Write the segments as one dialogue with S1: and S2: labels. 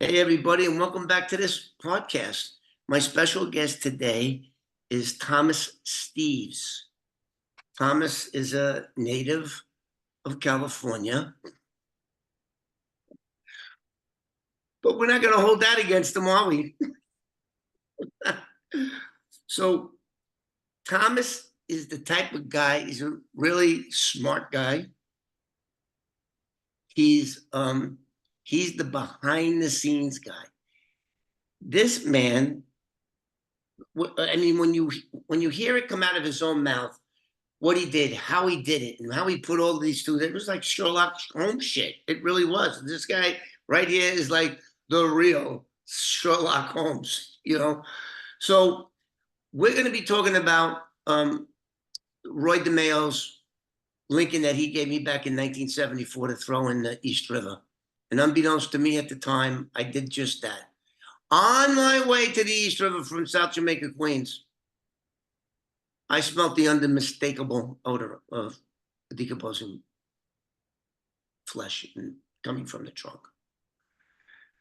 S1: Hey, everybody, and welcome back to this podcast. My special guest today is Thomas Steves. Thomas is a native of California, but we're not going to hold that against him, are we? So, Thomas is the type of guy, he's a really smart guy. He's the behind the scenes guy. This man, I mean, when you hear it come out of his own mouth, what he did, how he did it, and how he put all these two, it was like Sherlock Holmes shit. It really was. This guy right here is like the real Sherlock Holmes, you know? So we're going to be talking about Roy DeMeo's Lincoln that he gave me back in 1974 to throw in the East River. And unbeknownst to me at the time, I did just that. On my way to the East River from South Jamaica, Queens, I smelled the unmistakable odor of decomposing flesh coming from the trunk.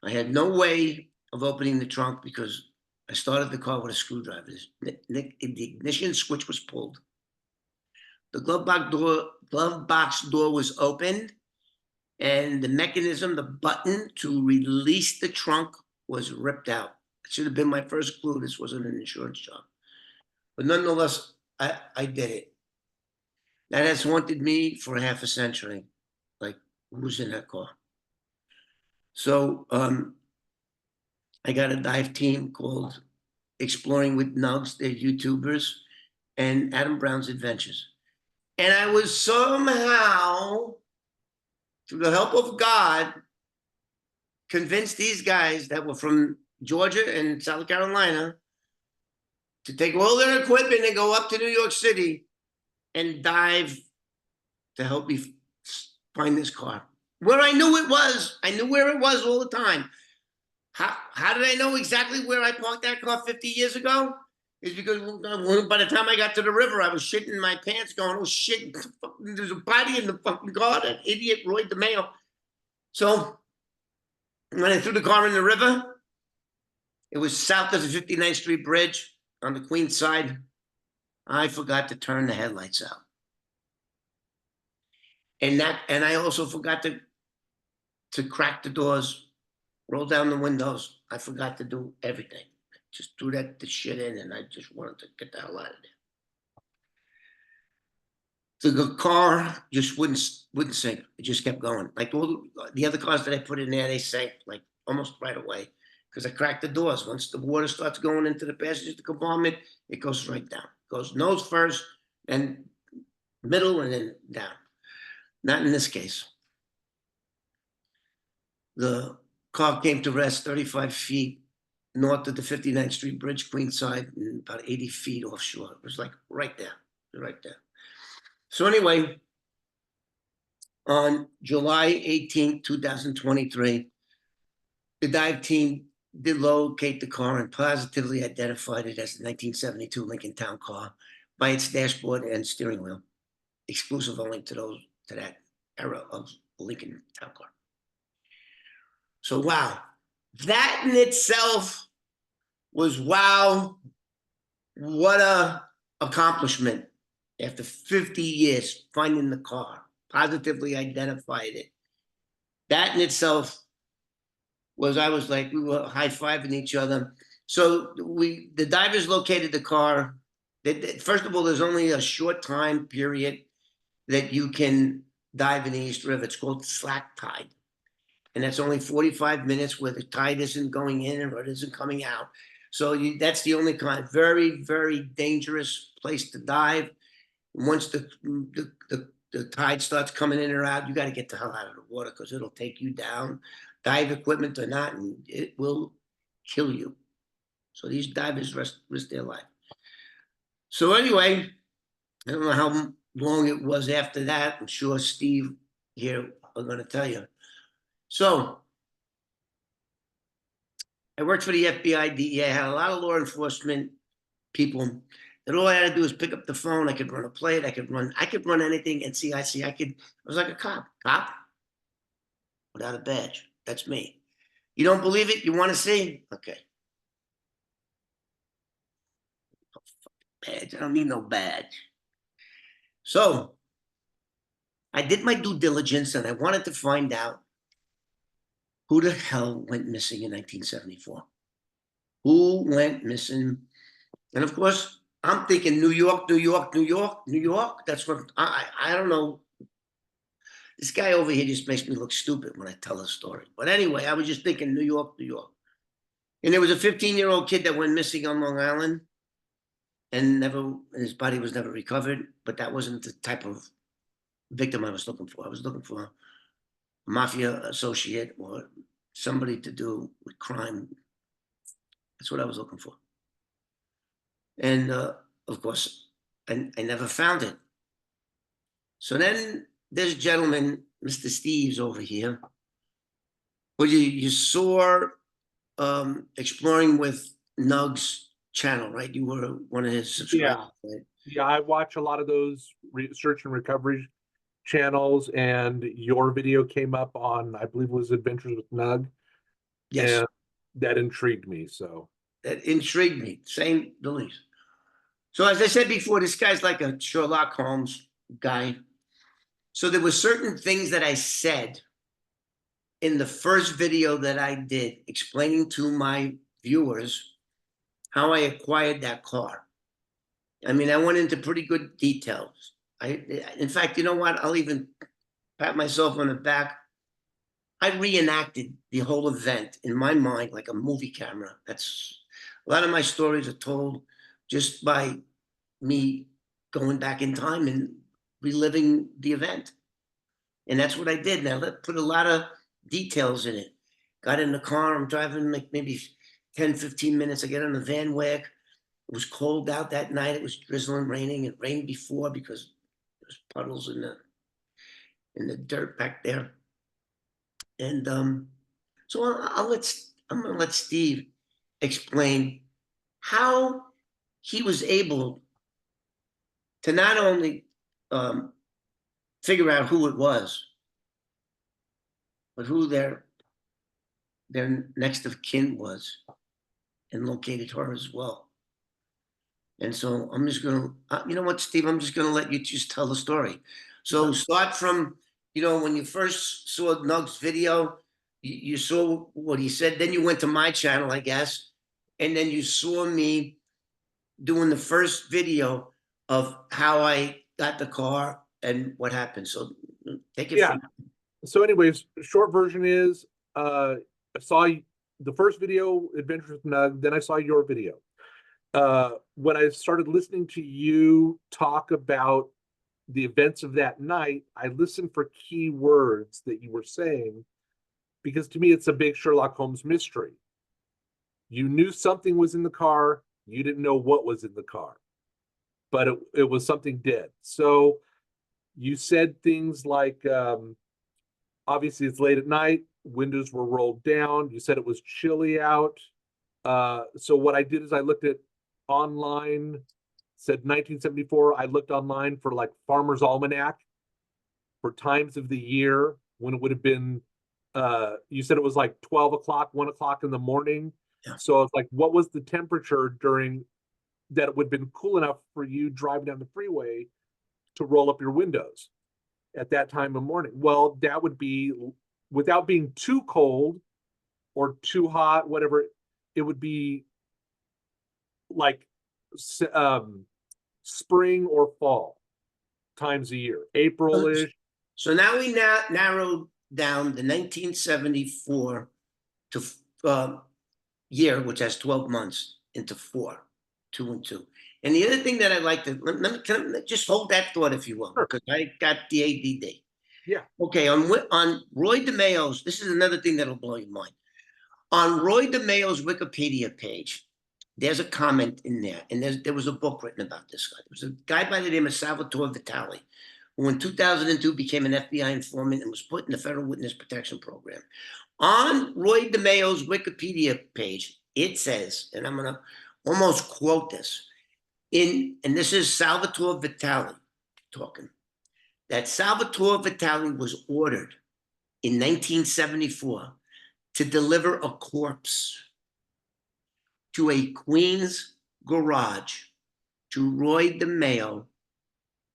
S1: I had no way of opening the trunk because I started the car with a screwdriver. The ignition switch was pulled. The glove box door was opened, and the mechanism, the button to release the trunk was ripped out. It should have been my first clue. This wasn't an insurance job. But nonetheless, I did it. That has haunted me for half a century. Like, who's in that car? So I got a dive team called Exploring With Nugs. They're YouTubers, and Adam Brown's Adventures. And I was somehow, through the help of God, convinced these guys that were from Georgia and South Carolina to take all their equipment and go up to New York City and dive to help me find this car. Where I knew it was, I knew where it was all the time. How did I know exactly where I parked that car 50 years ago? Is because by the time I got to the river, I was shitting my pants going, oh shit, there's a body in the fucking car, that idiot Roy DeMeo. So when I threw the car in the river, it was south of the 59th Street Bridge on the Queens side. I forgot to turn the headlights out. And I also forgot to crack the doors, roll down the windows. I forgot to do everything. Just threw the shit in, and I just wanted to get the hell out of there. The car just wouldn't sink. It just kept going. Like all the other cars that I put in there, they sank like almost right away because I cracked the doors. Once the water starts going into the passenger compartment, it goes right down. It goes nose first, and middle, and then down. Not in this case. The car came to rest 35 feet north of the 59th Street Bridge, Queenside, and about 80 feet offshore. It was like right there, right there. So anyway, on July 18th, 2023, the dive team did locate the car and positively identified it as the 1972 Lincoln Town Car by its dashboard and steering wheel, exclusive only to that era of Lincoln Town Car. So wow, that in itself was wow, what a accomplishment. After 50 years, finding the car, positively identified it. That in itself was, I was like, we were high-fiving each other. So the divers located the car. First of all, there's only a short time period that you can dive in the East River. It's called slack tide. And that's only 45 minutes where the tide isn't going in or it isn't coming out. So that's the only kind. Very, very dangerous place to dive. Once the tide starts coming in or out, you got to get the hell out of the water because it'll take you down, dive equipment or not, and it will kill you. So these divers risk their life. So anyway, I don't know how long it was after that. I'm sure Steve here are going to tell you. So I worked for the FBI, DEA, I had a lot of law enforcement people that all I had to do was pick up the phone. I could run a plate. I could run anything. NCIC. I was like a cop without a badge. That's me. You don't believe it? You want to see? Okay. Badge. I don't need no badge. So I did my due diligence and I wanted to find out who the hell went missing in 1974. Who went missing? And of course, I'm thinking New York, New York, New York, New York. That's what I don't know. This guy over here just makes me look stupid when I tell a story. But anyway, I was just thinking New York, New York. And there was a 15-year-old kid that went missing on Long Island and his body was never recovered. But that wasn't the type of victim I was looking for. I was looking for a mafia associate or somebody to do with crime. That's what I was looking for. And of course, I never found it. So then there's a gentleman, Mr. Steves over here. Well, you saw Exploring with Nug's channel, right? You were one of his subscribers.
S2: Yeah.
S1: Right?
S2: Yeah, I watch a lot of those search and recovery channels, and your video came up on, I believe it was Adventures with Nug,
S1: Yes,
S2: and that intrigued me. So
S1: that intrigued me. Same beliefs. So as I said before, this guy's like a Sherlock Holmes guy. So there were certain things that I said in the first video that I did explaining to my viewers how I acquired that car. I mean, I went into pretty good details. In fact, you know what? I'll even pat myself on the back. I reenacted the whole event in my mind like a movie camera. That's a lot of my stories are told just by me going back in time and reliving the event. And that's what I did. Now, put a lot of details in it. Got in the car. I'm driving like maybe 10, 15 minutes. I get on the van whack. It was cold out that night. It was drizzling, raining. It rained before because there's puddles in the dirt back there. And so I'm gonna let Steve explain how he was able to not only um, figure out who it was, but who their next of kin was, and located her as well. And so I'm just gonna, you know what, Steve? I'm just gonna let you just tell the story. So start from, when you first saw Nug's video, you saw what he said. Then you went to my channel, I guess, and then you saw me doing the first video of how I got the car and what happened. So take it
S2: yeah.
S1: from.
S2: So, anyways, short version is I saw the first video, Adventures with Nug, then I saw your video. When I started listening to you talk about the events of that night, I listened for key words that you were saying, because to me, it's a big Sherlock Holmes mystery. You knew something was in the car, you didn't know what was in the car, but it was something dead. So you said things like, obviously it's late at night, windows were rolled down. You said it was chilly out. So what I did is I looked at online, said 1974. I looked online for like Farmer's Almanac for times of the year when it would have been, you said it was like 12 o'clock, 1 o'clock in the morning.
S1: Yeah.
S2: So it's like, what was the temperature during that it would have been cool enough for you driving down the freeway to roll up your windows at that time of morning? Well, that would be, without being too cold or too hot, whatever, it would be like spring or fall times a year, April-ish.
S1: So now we narrowed down the 1974 to year, which has 12 months, into 4, 2 and 2. And the other thing that I'd like to can I just hold that thought, if you will,
S2: Sure.
S1: because I got the ADD.
S2: Yeah.
S1: Okay, on Roy DeMeo's, this is another thing that'll blow your mind. On Roy DeMeo's Wikipedia page, there's a comment in there, and there was a book written about this guy. There was a guy by the name of Salvatore Vitale, who in 2002 became an FBI informant and was put in the Federal Witness Protection Program. On Roy DeMeo's Wikipedia page, it says, and I'm going to almost quote this, and this is Salvatore Vitale talking, that Salvatore Vitale was ordered in 1974 to deliver a corpse to a Queens garage to Roy DeMeo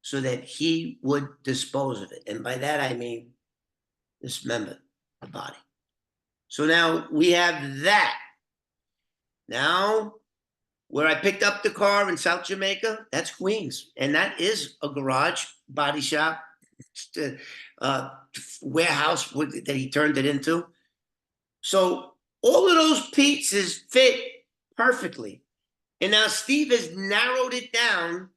S1: so that he would dispose of it. And by that, I mean dismember the body. So now we have that. Now, where I picked up the car in South Jamaica, that's Queens. And that is a garage, body shop, warehouse that he turned it into. So all of those pieces fit perfectly. And now Steve has narrowed it down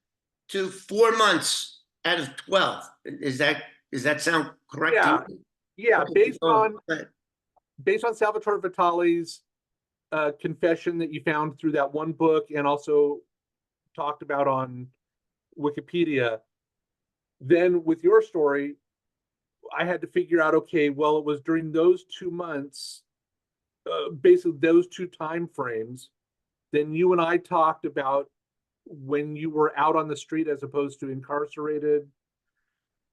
S1: to 4 months out of 12. Does that sound correct?
S2: Yeah. Yeah,
S1: Okay,
S2: based on Salvatore Vitale's confession that you found through that one book and also talked about on Wikipedia, then with your story, I had to figure out, okay, well, it was during those 2 months, basically those two time frames, then you and I talked about when you were out on the street as opposed to incarcerated.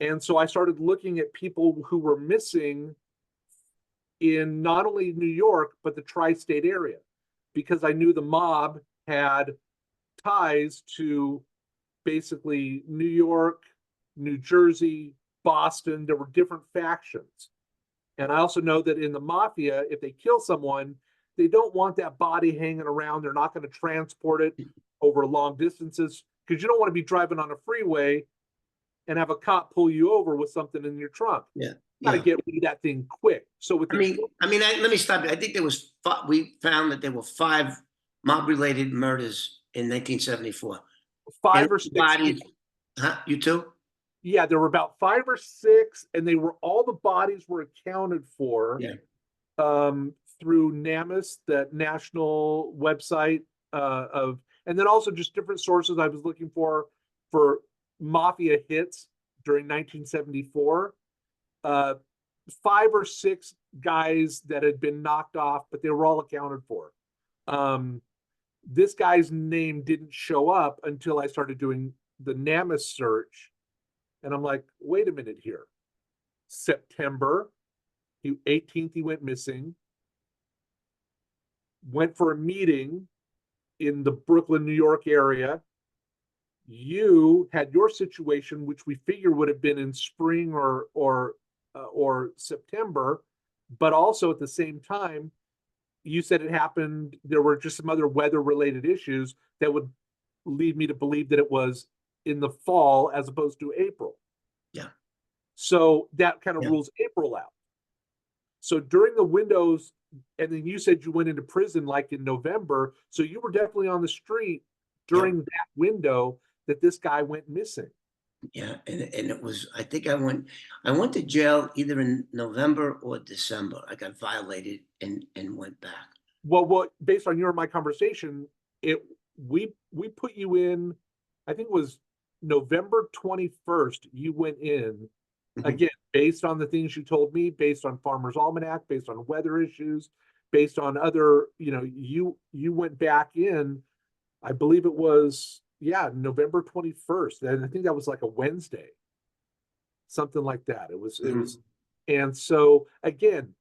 S2: And so I started looking at people who were missing in not only New York, but the tri-state area, because I knew the mob had ties to basically New York, New Jersey, Boston. There were different factions. And I also know that in the mafia, if they kill someone, they don't want that body hanging around. They're not going to transport it over long distances because you don't want to be driving on a freeway and have a cop pull you over with something in your trunk.
S1: Yeah.
S2: Got to get rid of that thing quick. So with
S1: let me stop you. I think there was we found that there were 5 mob-related murders in 1974.
S2: 5 or 6
S1: bodies. Huh? You too?
S2: Yeah, there were about 5 or 6, and they were all the bodies were accounted for.
S1: Yeah.
S2: Through NAMIS, that national website and then also just different sources I was looking for mafia hits during 1974. 5 or 6 guys that had been knocked off, but they were all accounted for. This guy's name didn't show up until I started doing the NAMIS search. And I'm like, wait a minute here. September 18th, he went missing. Went for a meeting in the Brooklyn, New York area. You had your situation, which we figure would have been in spring or September, but also at the same time, you said it happened. There were just some other weather-related issues that would lead me to believe that it was in the fall as opposed to April.
S1: Yeah.
S2: So that kind of rules April out. So during the windows, and then you said you went into prison like in November. So you were definitely on the street during that window that this guy went missing.
S1: Yeah, and it was, I think I went to jail either in November or December. I got violated and went back.
S2: Well, based on your and my conversation, we put you in, I think it was November 21st, you went in. Again, based on the things you told me, based on Farmer's Almanac, based on weather issues, based on other, you went back in, I believe it was, November 21st. And I think that was like a Wednesday, something like that. It was, and so again,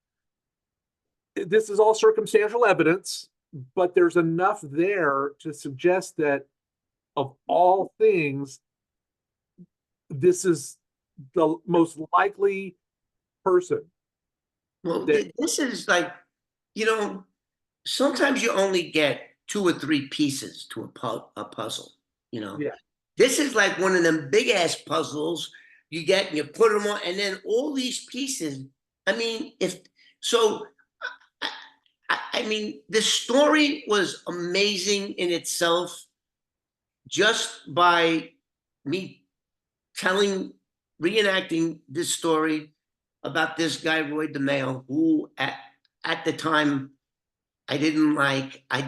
S2: this is all circumstantial evidence, but there's enough there to suggest that of all things, this is the most likely person.
S1: Well, this is like, sometimes you only get 2 or 3 pieces to a puzzle,
S2: Yeah.
S1: This is like one of them big ass puzzles you get and you put them on, and then all these pieces. I mean, the story was amazing in itself just by me reenacting this story about this guy, Roy DeMeo, who at the time I didn't like. I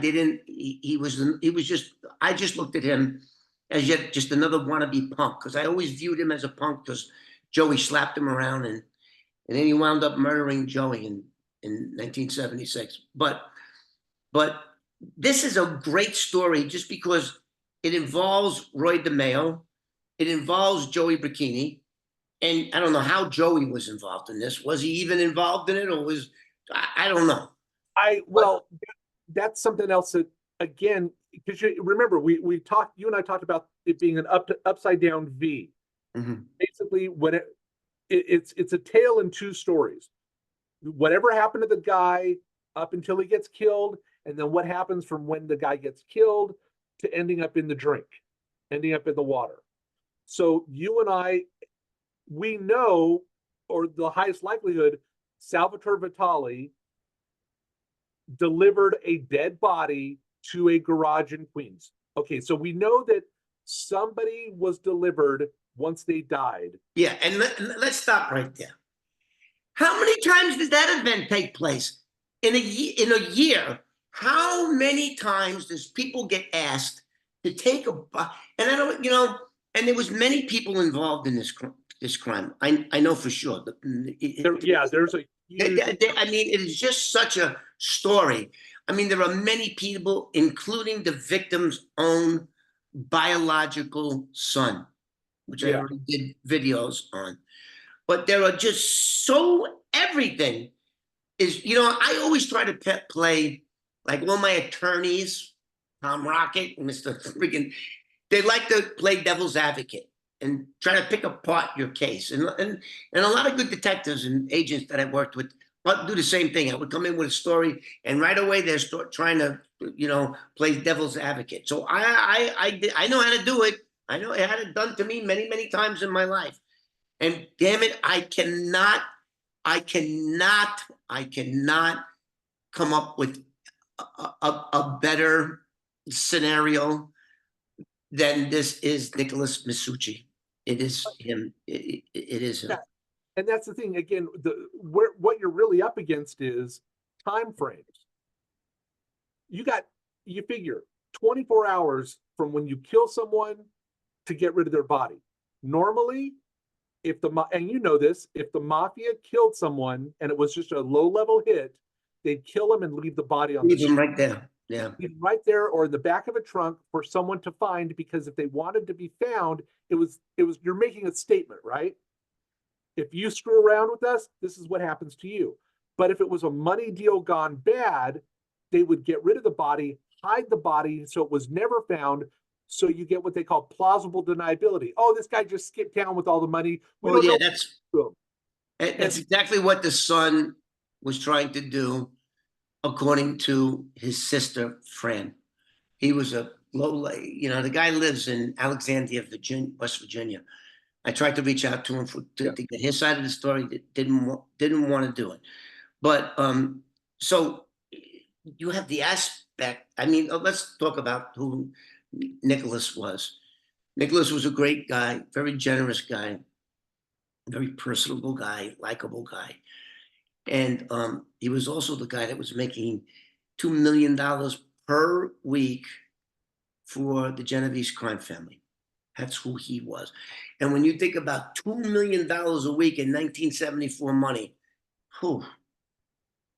S1: just looked at him as yet just another wannabe punk, because I always viewed him as a punk because Joey slapped him around and then he wound up murdering Joey in 1976. But this is a great story just because it involves Roy DeMeo, it involves Joey Bikini, and I don't know how Joey was involved in this. Was he even involved in it, or I don't know.
S2: Well, that's something else that, again, because you remember we talked, you and I talked about it being an upside down V.
S1: Mhm.
S2: Basically, when it's a tale in two stories. Whatever happened to the guy up until he gets killed, and then what happens from when the guy gets killed to ending up in the drink, ending up in the water. So you and I, we know, or the highest likelihood, Salvatore Vitali delivered a dead body to a garage in Queens. Okay, so we know that somebody was delivered once they died.
S1: Yeah, and let's stop right there. How many times did that event take place in a in a year? How many times does people get asked to take a and I don't, and there was many people involved in this crime. I know for sure.
S2: There's a huge.
S1: I mean, it is just such a story. I mean, there are many people, including the victim's own biological son, which I already did videos on. But there are just so everything is, I always try to play like all my attorneys, Tom Rocket, Mr. Freaking, they like to play devil's advocate and try to pick apart your case. And a lot of good detectives and agents that I've worked with do the same thing. I would come in with a story, and right away they're trying to, play devil's advocate. So I know how to do it. I know I had it done to me many, many times in my life. And damn it, I cannot come up with a better scenario than this is Nicholas Maschuci. It is him. It is him.
S2: Yeah, and that's the thing. Again, what you're really up against is time frames. You figure 24 hours from when you kill someone to get rid of their body. Normally, and you know this, if the mafia killed someone and it was just a low level hit, they'd kill him and leave the body on the
S1: Leave him right there. Yeah.
S2: right there or in the back of a trunk for someone to find, because if they wanted to be found, it was you're making a statement, right? If you screw around with us, this is what happens to you. But if it was a money deal gone bad, they would get rid of the body, hide the body so it was never found. So you get what they call plausible deniability. Oh, this guy just skipped town with all the money. We don't know.
S1: That's exactly what the son was trying to do, according to his sister Fran. He was a the guy lives in Alexandria, Virginia, West Virginia. I tried to reach out to him to get his side of the story. Didn't want to do it. But so you have the aspect. I mean, let's talk about who Nicholas was. Nicholas was a great guy, very generous guy, very personable guy, likable guy. And he was also the guy that was making $2 million per week for the Genovese crime family. That's who he was. And when you think about $2 million a week in 1974 money, whew,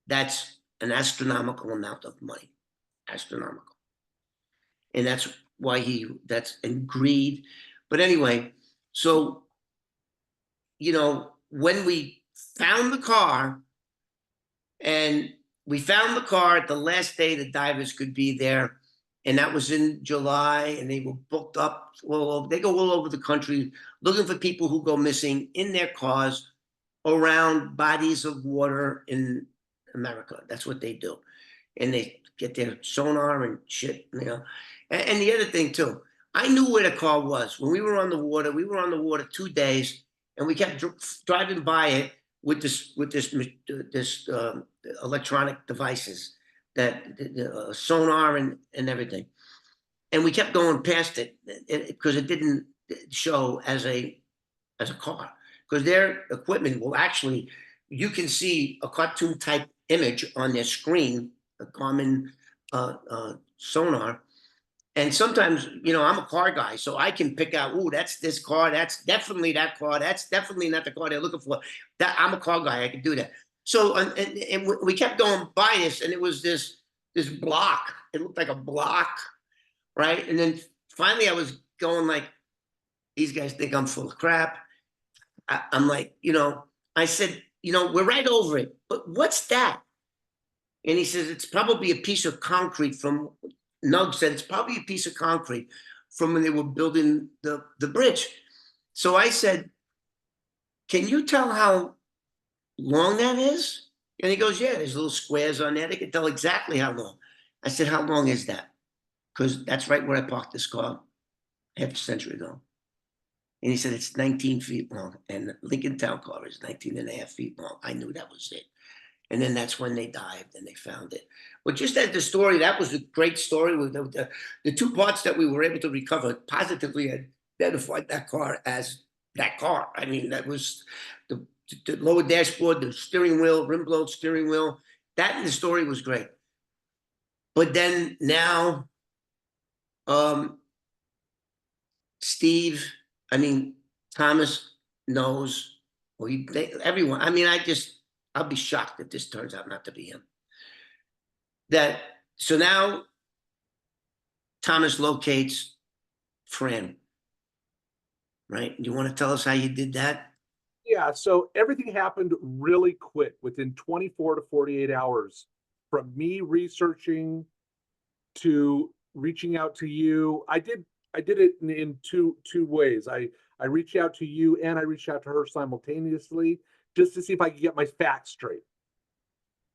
S1: that's an astronomical amount of money. Astronomical. And that's why that's and greed. But anyway, so, when we found the car, and we found the car at the last day the divers could be there, and that was in July, and they were booked up. Well, they go all over the country looking for people who go missing in their cars around bodies of water in America. That's what they do. And they get their sonar and shit, And the other thing too, I knew where the car was. When we were on the water, 2 days, and we kept driving by it with this electronic devices, that the sonar and everything. And we kept going past it because it didn't show as a car, because their equipment will actually, you can see a cartoon type image on their screen, a common sonar. And sometimes, I'm a car guy, so I can pick out, oh, that's this car, that's definitely that car, that's definitely not the car they're looking for. That I'm a car guy, I can do that. So and we kept going by this, and it was this block. It looked like a block, right? And then finally, I was going like, these guys think I'm full of crap. I'm like, I said, we're right over it, but what's that? And he says, it's probably a piece of concrete from, Nug said, it's probably a piece of concrete from when they were building the bridge. So I said, can you tell how long that is? And he goes, yeah, there's little squares on there. They can tell exactly how long. I said, how long is that? Because that's right where I parked this car half a century ago. And he said, it's 19 feet long. And Lincoln Town Car is 19 and a half feet long. I knew that was it. And then that's when they dived and they found it. But just as the story, that was a great story. With the two parts that we were able to recover positively identified that car as that car. I mean, that was the lower dashboard, the steering wheel, rim blown steering wheel. That in the story was great. But then now, Steve, I mean, Thomas knows, or everyone. I mean, I'll be shocked if this turns out not to be him. So now Thomas locates Fran, right? You want to tell us how you did that?
S2: Yeah, so everything happened really quick, within 24 to 48 hours, from me researching to reaching out to you. I did it in two ways. I reached out to you and I reached out to her simultaneously, just to see if I could get my facts straight.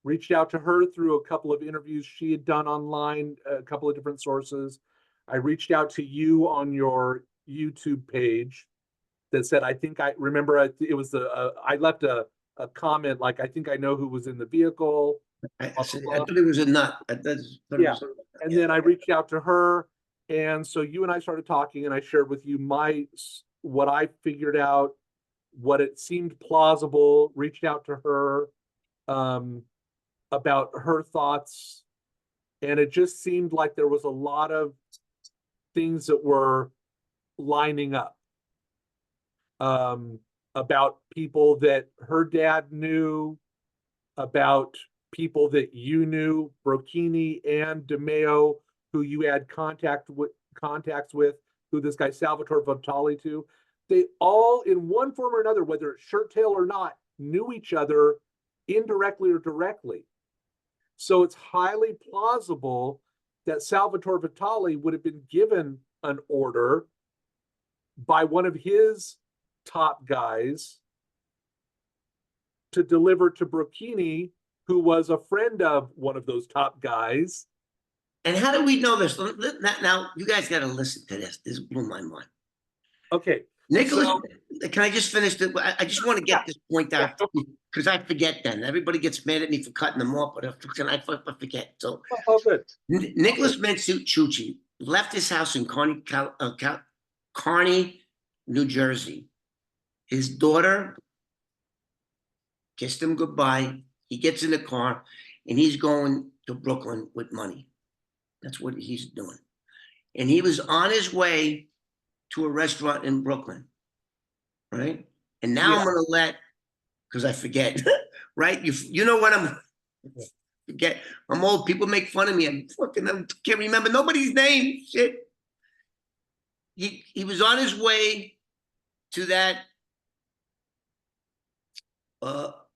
S2: Reached out to her through a couple of interviews she had done online, a couple of different sources. I reached out to you on your YouTube page that said, I think I remember it was I left a comment like, I think I know who was in the vehicle.
S1: I thought it was a nut.
S2: Yeah. And then I reached out to her. And so you and I started talking, and I shared with you what I figured out, what it seemed plausible, reached out to her about her thoughts. And it just seemed like there was a lot of things that were lining up. About people that her dad knew, about people that you knew, Brocchini and DeMeo, who you had contacts with, who this guy Salvatore Vitali to. They all, in one form or another, whether it's shirt tail or not, knew each other indirectly or directly. So it's highly plausible that Salvatore Vitali would have been given an order by one of his top guys to deliver to Brocchini, who was a friend of one of those top guys.
S1: And how do we know this? Now, you guys got to listen to this. This blew my mind.
S2: Okay.
S1: Nicholas, can I just finish? I just want to get this point out because I forget then. Everybody gets mad at me for cutting them off, but I forget. So,
S2: good.
S1: Nicholas Maschuci left his house in Kearny, New Jersey. His daughter kissed him goodbye. He gets in the car and he's going to Brooklyn with money. That's what he's doing. And he was on his way to a restaurant in Brooklyn, right? And now I'm going to because I forget, right? You know what forget. I'm old. People make fun of me. I can't remember nobody's name. Shit. He was on his way to that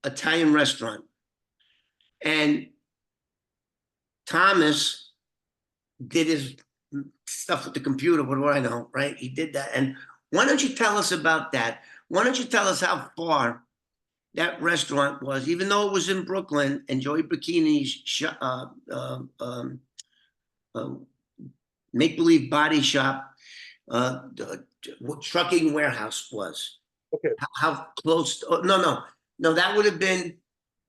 S1: Italian restaurant. And Thomas did his stuff with the computer. What do I know, right? He did that. And why don't you tell us about that? Why don't you tell us how far that restaurant was, even though it was in Brooklyn, and Joey Bikini's make-believe body shop, trucking warehouse was.
S2: Okay.
S1: How close? No, that would have been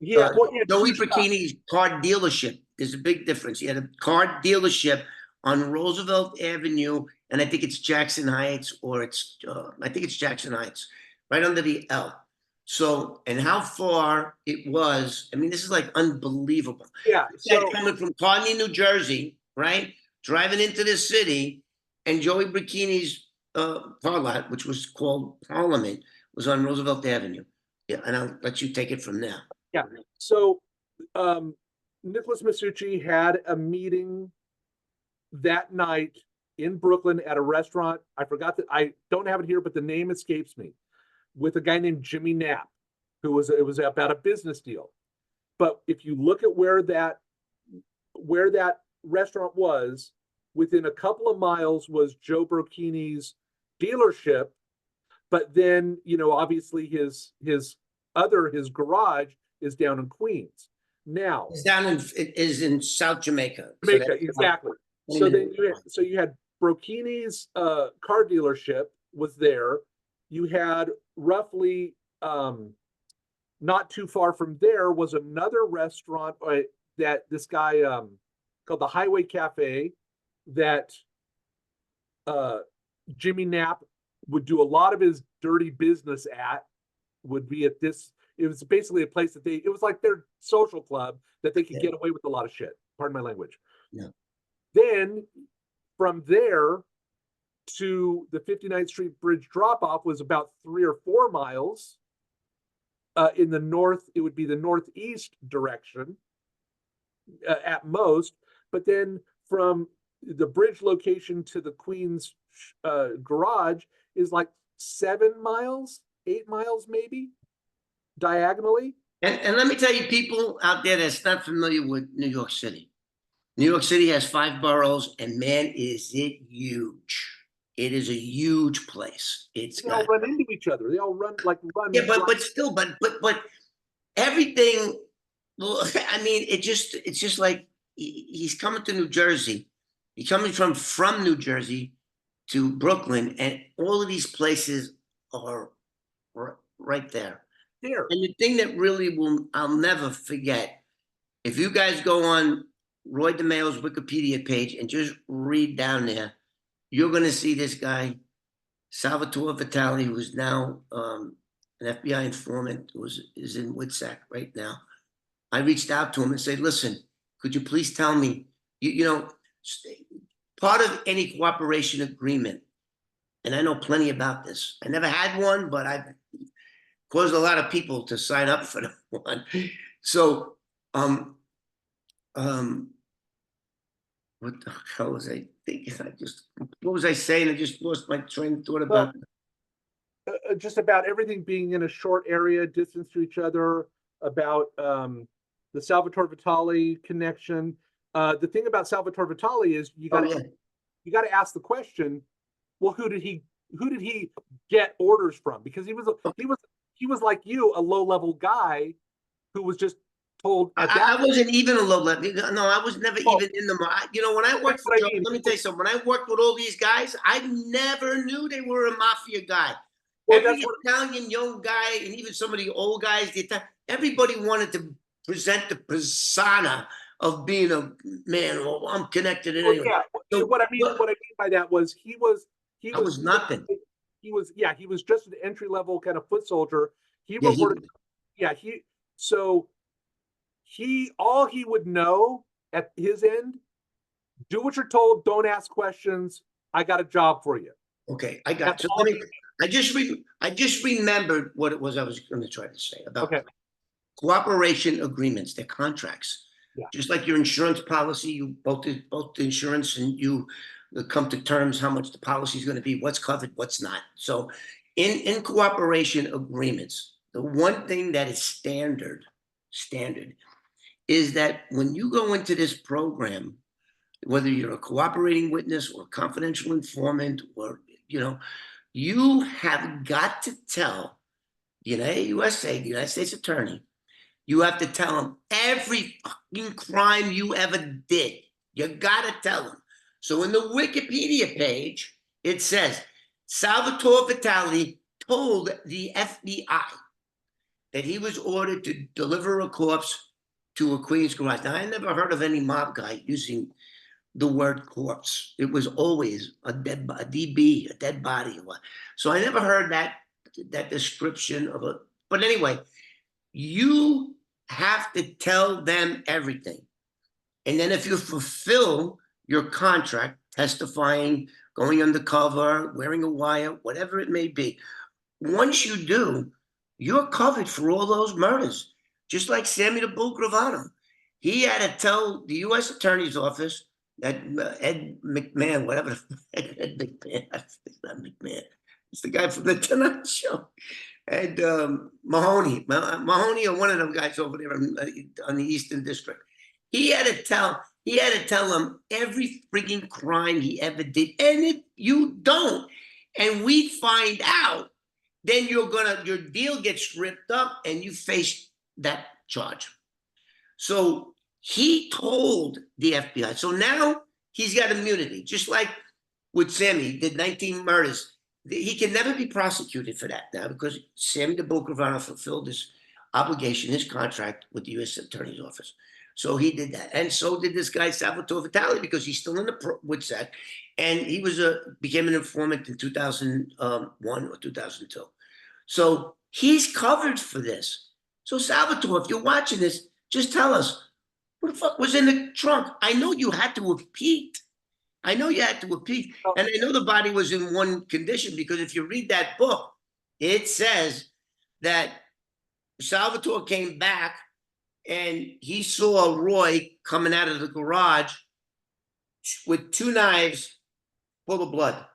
S1: Joey Bikini's car dealership. There's a big difference. He had a car dealership on Roosevelt Avenue, and I think it's Jackson Heights, or I think it's Jackson Heights, right under the L. So, and how far it was, I mean, this is like unbelievable.
S2: Yeah.
S1: So coming from Kearny, New Jersey, right? Driving into the city, and Joey Bikini's car lot, which was called Parliament, was on Roosevelt Avenue. Yeah, and I'll let you take it from there.
S2: Yeah. So Nicholas Maschuci had a meeting that night in Brooklyn at a restaurant. I forgot that, I don't have it here, but the name escapes me, with a guy named Jimmy Knapp, it was about a business deal. But if you look at where that where that restaurant was, within a couple of miles was Joe Brocchini's dealership. But then, obviously his garage is down in Queens. Now,
S1: It is in South Jamaica.
S2: Jamaica, exactly. So then you had Brocchini's car dealership was there. You had roughly not too far from there was another restaurant that this guy called the Highway Cafe that Jimmy Knapp would do a lot of his dirty business at, would be at this. It was basically a place that it was like their social club that they could get away with a lot of shit. Pardon my language.
S1: Yeah.
S2: Then from there to the 59th Street Bridge drop off was about 3 or 4 miles. In the north, it would be the northeast direction at most. But then from the bridge location to the Queens garage is like 7 miles, 8 miles maybe, diagonally.
S1: And let me tell you, people out there that's not familiar with New York City. New York City has 5 boroughs, and man, is it huge. It is a huge place. They
S2: all run into each other. They all run.
S1: Yeah, but still, but everything. Well, I mean, it's just like he's coming to New Jersey. He's coming from New Jersey to Brooklyn, and all of these places are right there.
S2: There.
S1: And the thing that really I'll never forget, if you guys go on Roy DeMeo's Wikipedia page and just read down there, you're going to see this guy, Salvatore Vitale, who is now an FBI informant, is in Woodsack right now. I reached out to him and said, listen, could you please tell me, part of any cooperation agreement, and I know plenty about this. I never had one, but I've caused a lot of people to sign up for one. So, what the hell was I thinking? What was I saying? I just lost my train of thought about.
S2: Just about everything being in a short area, distance to each other, about the Salvatore Vitale connection. The thing about Salvatore Vitale is you got to ask the question, well, who did he get orders from? Because he was like you, a low-level guy who was just told.
S1: I wasn't even a low level. No, I was never even in the. When I worked for Joe, let me tell you something. When I worked with all these guys, I never knew they were a mafia guy. Well, every Italian young guy, and even some of the old guys, everybody wanted to present the persona of being a man. Oh, I'm connected. Anyway.
S2: Yeah. So, what I mean by that was he was
S1: nothing.
S2: He was just an entry level kind of foot soldier. All he would know at his end, do what you're told, don't ask questions. I got a job for you.
S1: Okay, I got you. I just remembered what it was I was going to try to say about cooperation agreements. They're contracts. Yeah. Just like your insurance policy, you both the insurance and you come to terms how much the policy is going to be, what's covered, what's not. So in cooperation agreements, the one thing that is standard is that when you go into this program, whether you're a cooperating witness or confidential informant, or you have got to tell the United States Attorney, you have to tell him every fucking crime you ever did. You got to tell him. So in the Wikipedia page, it says Salvatore Vitale told the FBI that he was ordered to deliver a corpse to a Queens garage. Now, I never heard of any mob guy using the word corpse. It was always a dead body. So I never heard that description of it. But anyway, you have to tell them everything. And then if you fulfill your contract, testifying, going undercover, wearing a wire, whatever it may be, once you do, you're covered for all those murders. Just like Sammy the Bull Gravano. He had to tell the U.S. Attorney's Office that Ed McMahon, whatever, Ed McMahon, it's not McMahon. It's the guy from the Tonight Show. And Mahoney or one of them guys over there on the Eastern District. He had to tell He had to tell them every frigging crime he ever did. And if you don't, and we find out, then your deal gets ripped up and you face that charge. So he told the FBI. So now he's got immunity, just like with Sammy, did 19 murders. He can never be prosecuted for that now because Sammy the Bull Gravano fulfilled his obligation, his contract with the U.S. Attorney's Office. So he did that, and so did this guy Salvatore Vitale because he's still in the WITSEC, and he was became an informant in 2001 or 2002. So he's covered for this. So Salvatore, if you're watching this, just tell us what the fuck was in the trunk. I know you had to have peeked. I know you had to have peeked, and I know the body was in one condition because if you read that book, it says that Salvatore came back and he saw Roy coming out of the garage with 2 knives full of blood.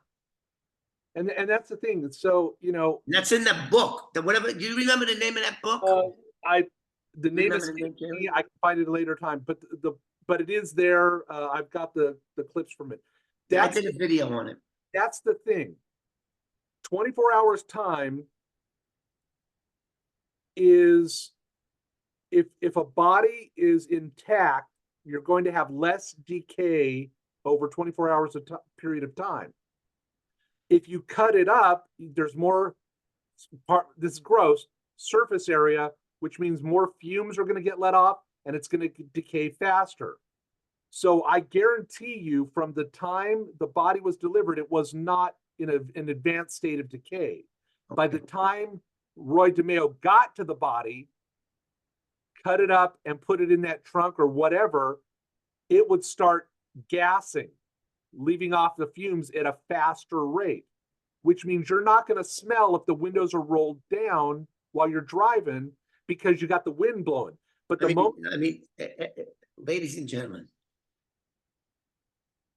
S2: And that's the thing. So, you know,
S1: That's in the book. Whatever. Do you remember the name of that book?
S2: The name is I can find it at a later time, but it is there. I've got the clips from it.
S1: I did a video on it.
S2: That's the thing. 24 hours time is if a body is intact, you're going to have less decay over 24 hours of period of time. If you cut it up, there's more this is gross, surface area, which means more fumes are going to get let off and it's going to decay faster. So I guarantee you from the time the body was delivered, it was not in an advanced state of decay. Okay. By the time Roy DeMeo got to the body, cut it up and put it in that trunk or whatever, it would start gassing, leaving off the fumes at a faster rate, which means you're not going to smell if the windows are rolled down while you're driving because you got the wind blowing. But
S1: ladies and gentlemen,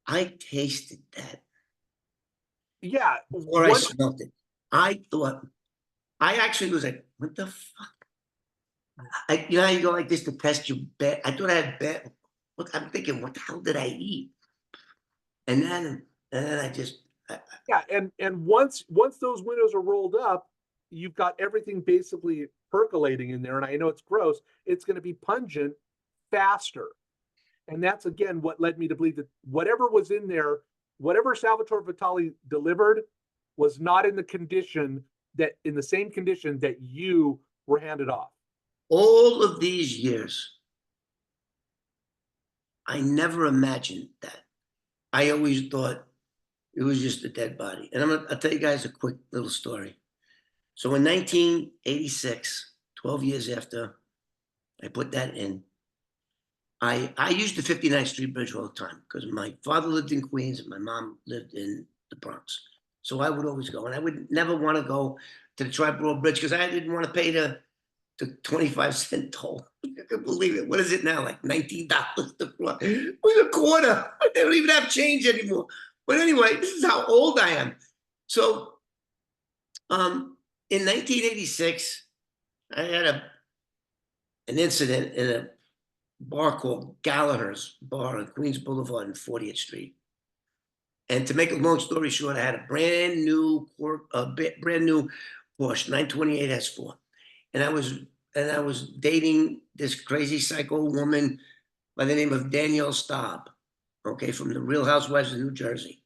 S1: I tasted that.
S2: Yeah.
S1: Before I smelled it, I thought, I actually was like, what the fuck? You know how you go like this to test your bet? I thought I had bet. Look, I'm thinking, what the hell did I eat? And then I just.
S2: Yeah, and once those windows are rolled up, you've got everything basically percolating in there. And I know it's gross. It's going to be pungent faster. And that's, again, what led me to believe that whatever was in there, whatever Salvatore Vitale delivered was not in the same condition that you were handed off.
S1: All of these years, I never imagined that. I always thought it was just a dead body. And I'll tell you guys a quick little story. So in 1986, 12 years after I put that in, I used the 59th Street Bridge all the time because my father lived in Queens and my mom lived in the Bronx. So I would always go. And I would never want to go to the Tri-Borough Bridge because I didn't want to pay the 25-cent toll. I can't believe it. What is it now? Like $19 to cross. It was a quarter. They don't even have change anymore. But anyway, this is how old I am. So in 1986, I had an incident in a bar called Gallagher's Bar on Queens Boulevard and 40th Street. And to make a long story short, I had a brand new Porsche 928 S4. And I was dating this crazy psycho woman by the name of Danielle Staub, okay, from the Real Housewives of New Jersey.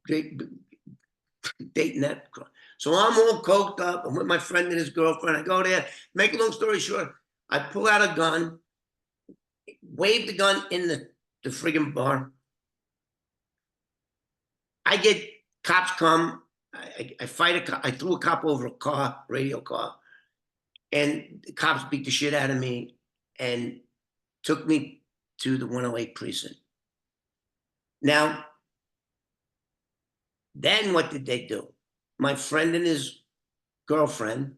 S1: Dating that. So I'm all coked up. I'm with my friend and his girlfriend. I go there. Make a long story short, I pull out a gun, wave the gun in the friggin' bar. I get cops come. I fight a cop. I threw a cop over a car, radio car. And the cops beat the shit out of me and took me to the 108 precinct. Now, then what did they do? My friend and his girlfriend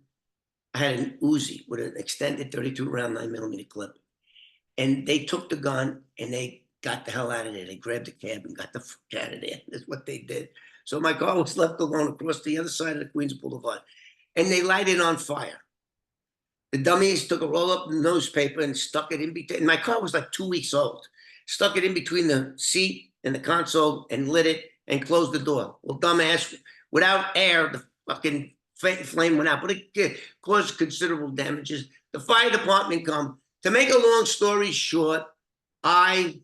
S1: had an Uzi with an extended 32 round 9mm clip. And they took the gun and they got the hell out of there. They grabbed a cab and got the fuck out of there. That's what they did. So my car was left alone across the other side of the Queens Boulevard. And they lighted it on fire. The dummies took a roll-up newspaper and stuck it in between. My car was like 2 weeks old. stuck it in between the seat and the console and lit it and closed the door. Well, dumbass, without air, the fucking flame went out, but it caused considerable damages. The fire department come. To make a long story short, the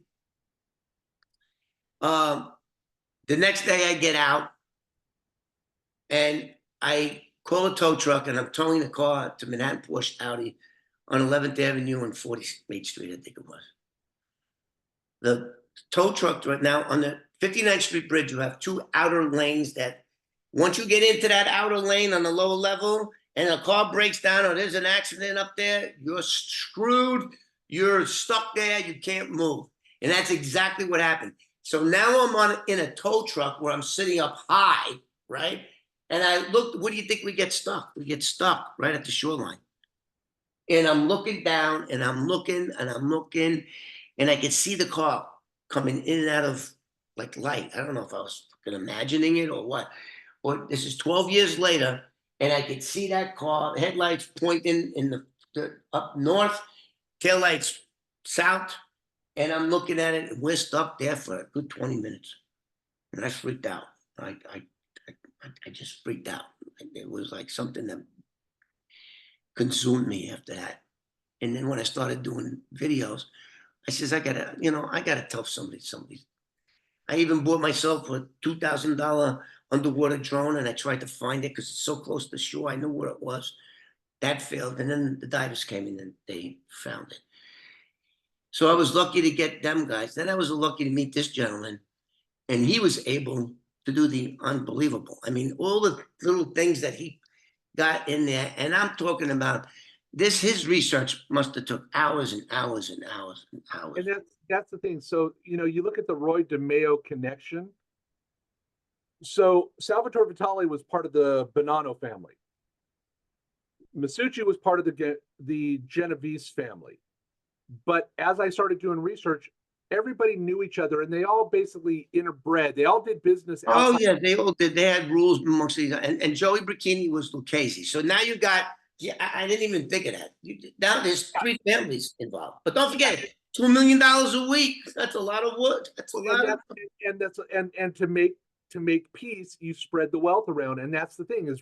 S1: next day I get out and I call a tow truck and I'm towing the car to Manhattan Porsche Audi on 11th Avenue and 48th Street, I think it was. The tow truck right now on the 59th Street Bridge, you have two outer lanes that once you get into that outer lane on the lower level and a car breaks down or there's an accident up there, you're screwed. You're stuck there. You can't move. And that's exactly what happened. So now I'm in a tow truck where I'm sitting up high, right? And I looked, what do you think we get stuck? We get stuck right at the shoreline. And I'm looking down and I'm looking and I'm looking and I could see the car coming in and out of like light. I don't know if I was imagining it or what. But this is 12 years later, and I could see that car, headlights pointing in the up north, taillights south, and I'm looking at it, and we're stuck there for a good 20 minutes. And I freaked out. I just freaked out. It was like something that consumed me after that. And then when I started doing videos, I says, I gotta tell somebody. I even bought myself a $2,000 underwater drone and I tried to find it because it's so close to shore. I knew where it was. That failed. And then the divers came in and they found it. So I was lucky to get them guys. Then I was lucky to meet this gentleman and he was able to do the unbelievable. I mean, all the little things that he got in there. And I'm talking about this, his research must have took hours and hours and hours and hours.
S2: And that's the thing. So, you look at the Roy DeMeo connection. So Salvatore Vitale was part of the Bonanno family. Maschuci was part of the Genovese family. But as I started doing research, everybody knew each other and they all basically interbred. They all did business outside.
S1: Oh, yeah, they all did. They had rules amongst these. And Joey Bricchini was Lucchese. So now you got, yeah, I didn't even think of that. Now there's three families involved. But don't forget, $2 million a week. That's a lot of wood. That's a lot.
S2: And to make peace, you spread the wealth around. And that's the thing is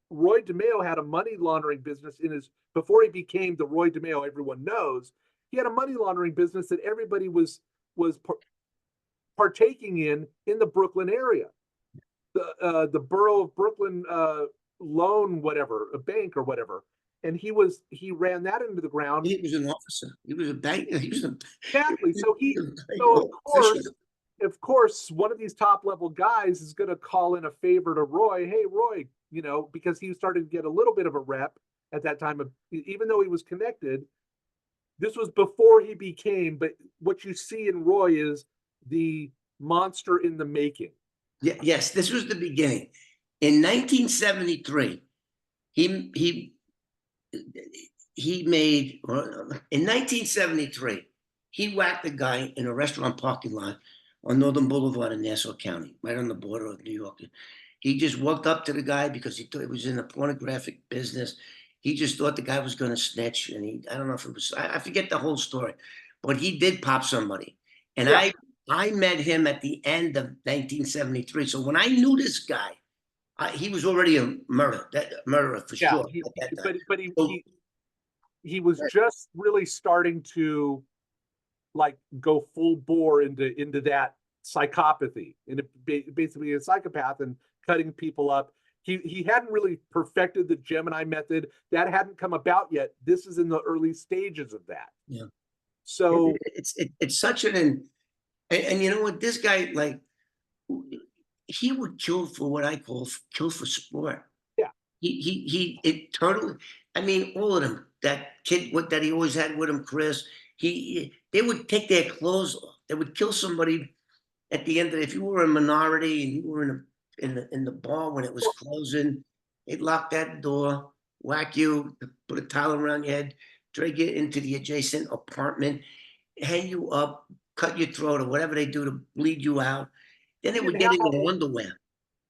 S2: Roy DeMeo had a money laundering business before he became the Roy DeMeo everyone knows. He had a money laundering business that everybody was partaking in the Brooklyn area. The borough of Brooklyn loan, whatever, a bank or whatever. And he ran that into the ground.
S1: He was an officer. He was a banker.
S2: Exactly. So of course, one of these top level guys is going to call in a favor to Roy. Hey, Roy, because he started to get a little bit of a rep at that time, even though he was connected. This was before he became, but what you see in Roy is the monster in the making.
S1: Yeah, yes, this was the beginning. In 1973, he made, in 1973, he whacked a guy in a restaurant parking lot on Northern Boulevard in Nassau County, right on the border of New York. He just walked up to the guy because he thought he was in the pornographic business. He just thought the guy was going to snitch. And I don't know if it was, I forget the whole story, but he did pop somebody. And yeah. I met him at the end of 1973. So when I knew this guy, he was already a murderer for sure.
S2: He was just really starting to like go full bore into that psychopathy, and basically a psychopath and cutting people up. He hadn't really perfected the Gemini method. That hadn't come about yet. This is in the early stages of that.
S1: Yeah.
S2: So
S1: it's such an and you know what, this guy, like, he would kill for what I call kill for sport.
S2: Yeah.
S1: It totally. I mean, all of them. That kid that he always had with him, Chris. They would take their clothes off. They would kill somebody at the end of it. If you were a minority and you were in the bar when it was closing, they'd lock that door, whack you, put a towel around your head, drag you into the adjacent apartment, hang you up, cut your throat, or whatever they do to bleed you out. Then they would get in your underwear.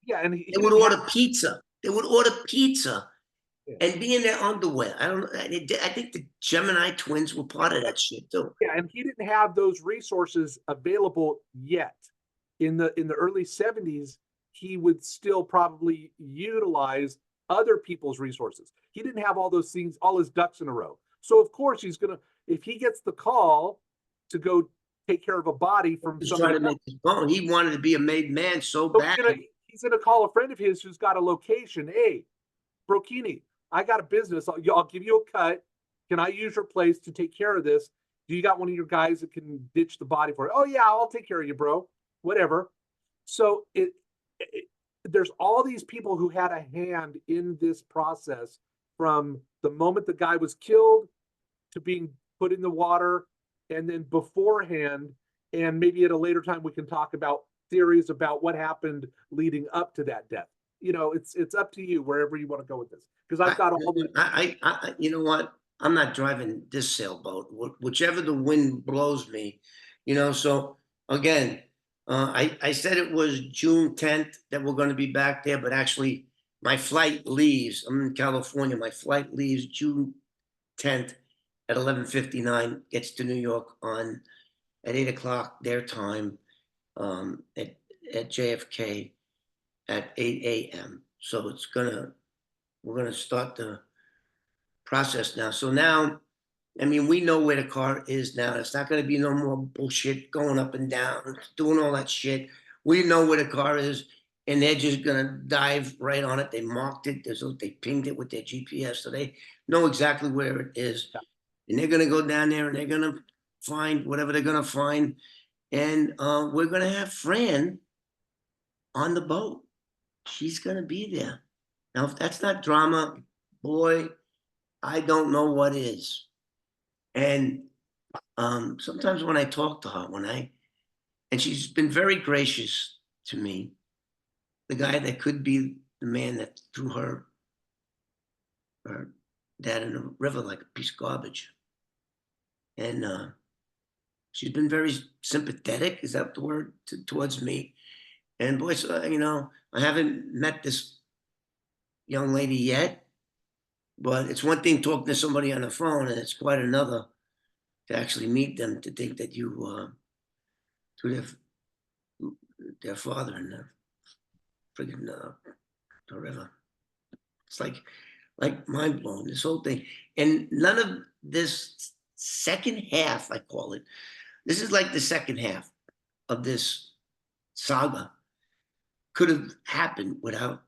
S2: Yeah, and
S1: they would order pizza. They would order pizza and be in their underwear. I don't. I think the Gemini twins were part of that shit too.
S2: Yeah, and he didn't have those resources available yet. In the early 70s, he would still probably utilize other people's resources. He didn't have all those things, all his ducks in a row. So of course he's gonna, if he gets the call to go take care of a body from
S1: He's trying
S2: somebody
S1: to
S2: else,
S1: make his bone. He wanted to be a made man so
S2: so
S1: bad.
S2: he's gonna call a friend of his who's got a location. Hey, Brokini, I got a business. I'll give you a cut. Can I use your place to take care of this? Do you got one of your guys that can ditch the body for it? Oh yeah, I'll take care of you, bro. Whatever. So there's all these people who had a hand in this process from the moment the guy was killed to being put in the water, and then beforehand, and maybe at a later time we can talk about theories about what happened leading up to that death. It's up to you wherever you want to go with this, because I've got all the
S1: You know what? I'm not driving this sailboat. Whichever the wind blows me, So again, I said it was June 10th that we're going to be back there, but actually, my flight leaves. I'm in California. My flight leaves June 10th at 11:59. Gets to New York at 8 o'clock their time, at JFK at 8 a.m. So we're gonna start the process now. So now, I mean, we know where the car is now. It's not gonna be no more bullshit going up and down, doing all that shit. We know where the car is, and they're just gonna dive right on it. They marked it. They pinged it with their GPS, so they know exactly where it is. And they're gonna go down there and they're gonna find whatever they're gonna find. And we're gonna have Fran on the boat. She's gonna be there. Now, if that's not drama, boy, I don't know what is. And sometimes when I talk to her, and she's been very gracious to me, the guy that could be the man that threw her dad in the river like a piece of garbage. And she's been very sympathetic, is that the word, towards me. And boy, so, I haven't met this young lady yet, but it's one thing talking to somebody on the phone, and it's quite another to actually meet them, to think that you to their father in the friggin' the river. It's like mind blowing, this whole thing. And none of this second half, I call it. This is like the second half of this saga could have happened without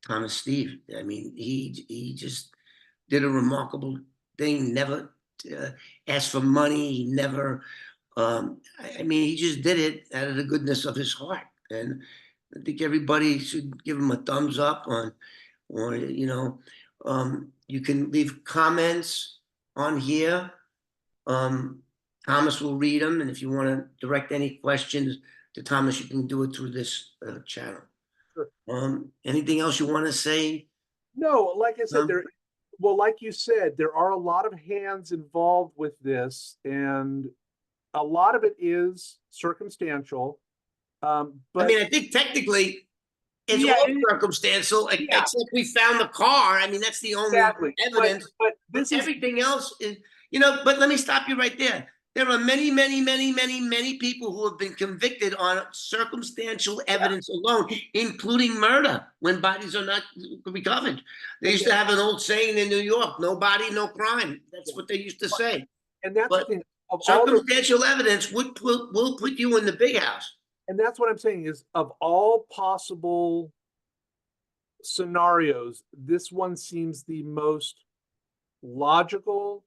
S1: Thomas Steve. I mean, he just did a remarkable thing. Never asked for money. He never. I mean, he just did it out of the goodness of his heart, and I think everybody should give him a thumbs up or you can leave comments on here. Thomas will read them, and if you want to direct any questions to Thomas, you can do it through this channel.
S2: Sure.
S1: Anything else you want to say?
S2: No, like I said,
S1: No?
S2: like you said, there are a lot of hands involved with this, and a lot of it is circumstantial.
S1: I
S2: But
S1: mean, I think technically it's
S2: yeah,
S1: all circumstantial,
S2: yeah,
S1: except we found the car. I mean, that's the only
S2: exactly.
S1: evidence.
S2: But
S1: But
S2: this is
S1: everything else is, but let me stop you right there. There are many, many, many, many, many people who have been convicted on circumstantial evidence alone, including murder, when bodies are not recovered. They used to have an old saying in New York, no body, no crime. That's what they used to say.
S2: and that's the
S1: But
S2: thing of all the
S1: circumstantial evidence will put you in the big house.
S2: and that's what I'm saying is of all possible scenarios, this one seems the most logical.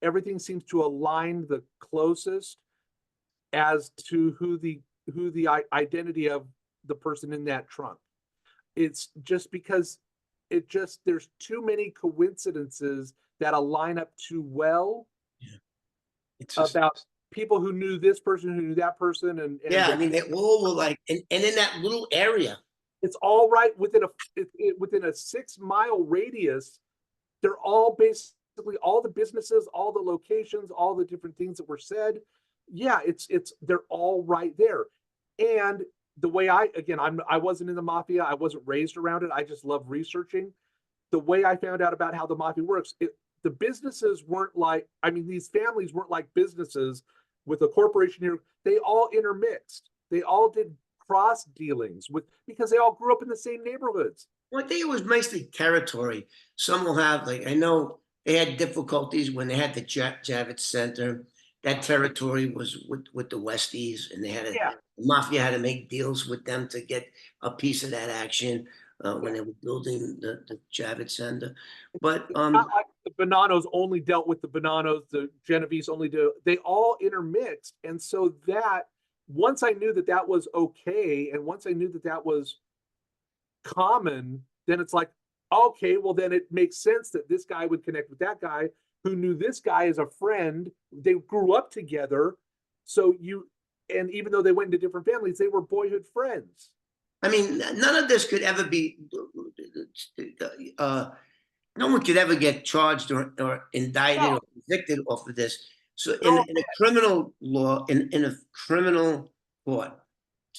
S2: Everything seems to align the closest as to who the identity of the person in that trunk. It's just because there's too many coincidences that align up too well.
S1: Yeah. It's just,
S2: about people who knew this person, who knew that person, and
S1: yeah, I mean, they all were like, and in that little area.
S2: it's all right within within a 6 mile radius. They're all basically all the businesses, all the locations, all the different things that were said. Yeah, they're all right there. And the way I wasn't in the mafia, I wasn't raised around it. I just love researching. the way I found out about how the mafia works, the businesses weren't like, I mean, these families weren't like businesses with a corporation here. They all intermixed. They all did cross dealings with, because they all grew up in the same neighborhoods.
S1: Well, I think it was mostly territory. Some will have, like, I know they had difficulties when they had the Javits Center. That territory was with the Westies, and they had
S2: Yeah.
S1: the mafia had to make deals with them to get a piece of that action when
S2: Yeah.
S1: they were building the Javits Center. But
S2: Not like the Bonanos only dealt with the Bonanos, the Genovese only do. They all intermixed, and so that once I knew that that was okay, and once I knew that that was common, then it's like, okay, well then it makes sense that this guy would connect with that guy who knew this guy as a friend. They grew up together, so you, and even though they went into different families, they were boyhood friends.
S1: I mean, none of this could ever be. No one could ever get charged or indicted
S2: No,
S1: or convicted off of this. So
S2: they're all
S1: in a criminal law, in a criminal court,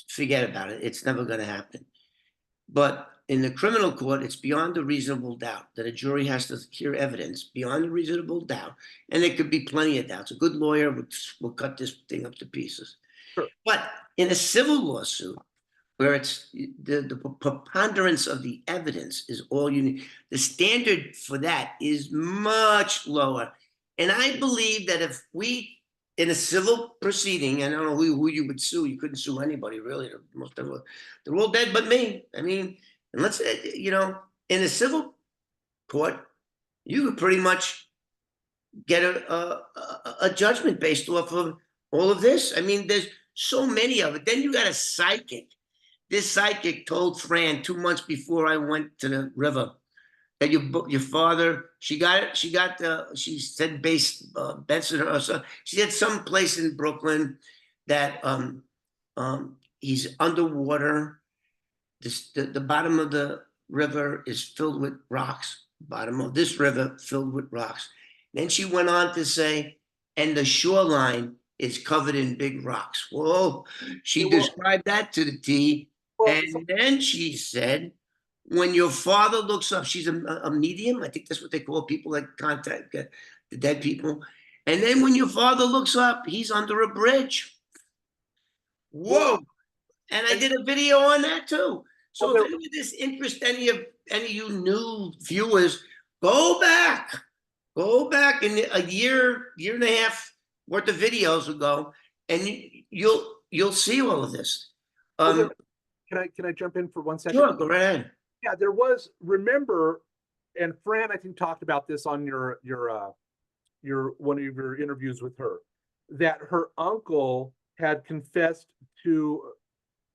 S1: forget about it. It's never going to happen. But in the criminal court, it's beyond a reasonable doubt that a jury has to hear evidence beyond a reasonable doubt. And there could be plenty of doubts. A good lawyer will cut this thing up to pieces.
S2: sure.
S1: But in a civil lawsuit, where it's the preponderance of the evidence is all you need. The standard for that is much lower. And I believe that if we, in a civil proceeding, I don't know who you would sue, you couldn't sue anybody really. Most of them, they're all dead but me. I mean, and let's say, in a civil court, you could pretty much get a judgment based off of all of this. I mean, there's so many of it. Then you got a psychic. This psychic told Fran 2 months before I went to the river that your father, she said base Benson or so. She said some place in Brooklyn that he's underwater. The bottom of the river is filled with rocks. Bottom of this river filled with rocks. Then she went on to say, and the shoreline is covered in big rocks. Whoa, she described that to the T. And then she said, when your father looks up, she's a medium. I think that's what they call people that contact the dead people. And then when your father looks up, he's under a bridge. Whoa. And I did a video on that too. So if any of this interests any of you new viewers, go back in a year and a half worth of videos ago, and you'll see all of this.
S2: Can I jump in for 1 second?
S1: Sure, go right ahead.
S2: Yeah, there was, remember, and Fran, I think, talked about this on your one of your interviews with her, that her uncle had confessed to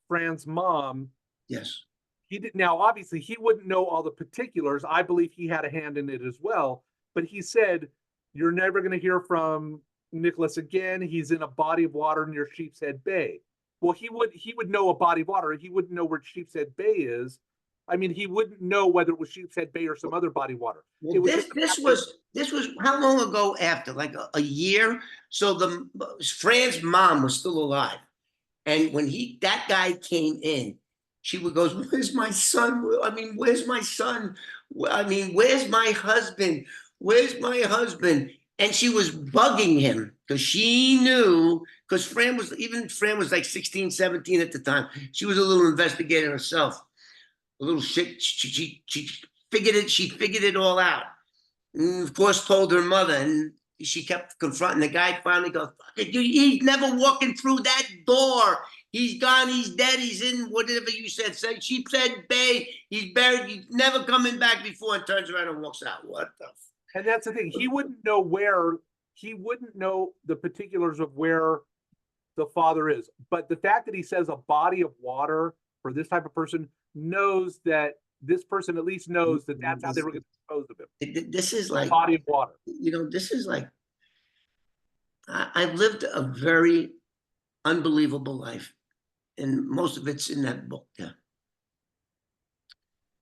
S2: Fran's mom.
S1: Yes.
S2: He did. Now, obviously, he wouldn't know all the particulars. I believe he had a hand in it as well. But he said, "You're never going to hear from Nicholas again. He's in a body of water near Sheepshead Bay." Well, he would know a body of water. He wouldn't know where Sheepshead Bay is. I mean, he wouldn't know whether it was Sheepshead Bay or some other body of water.
S1: Well, this was how long ago after? Like a year. So Fran's mom was still alive, and when that guy came in, she would go, "Where's my son? I mean, where's my son? I mean, where's my husband? Where's my husband?" And she was bugging him because she knew, because Fran was like 16, 17 at the time. She was a little investigator herself. A little shit. She figured it. She figured it all out. And of course, told her mother, and she kept confronting the guy. Finally, goes, "He's never walking through that door. He's gone. He's dead. He's in whatever you said. Sheepshead Bay. He's buried. He's never coming back before." And turns around and walks out. What the?
S2: And that's the thing. He wouldn't know the particulars of where the father is. But the fact that he says a body of water for this type of person knows that this person at least knows that that's how they were going to dispose of him.
S1: This is like
S2: a body of water.
S1: This is like, I've lived a very unbelievable life, and most of it's in that book. Yeah.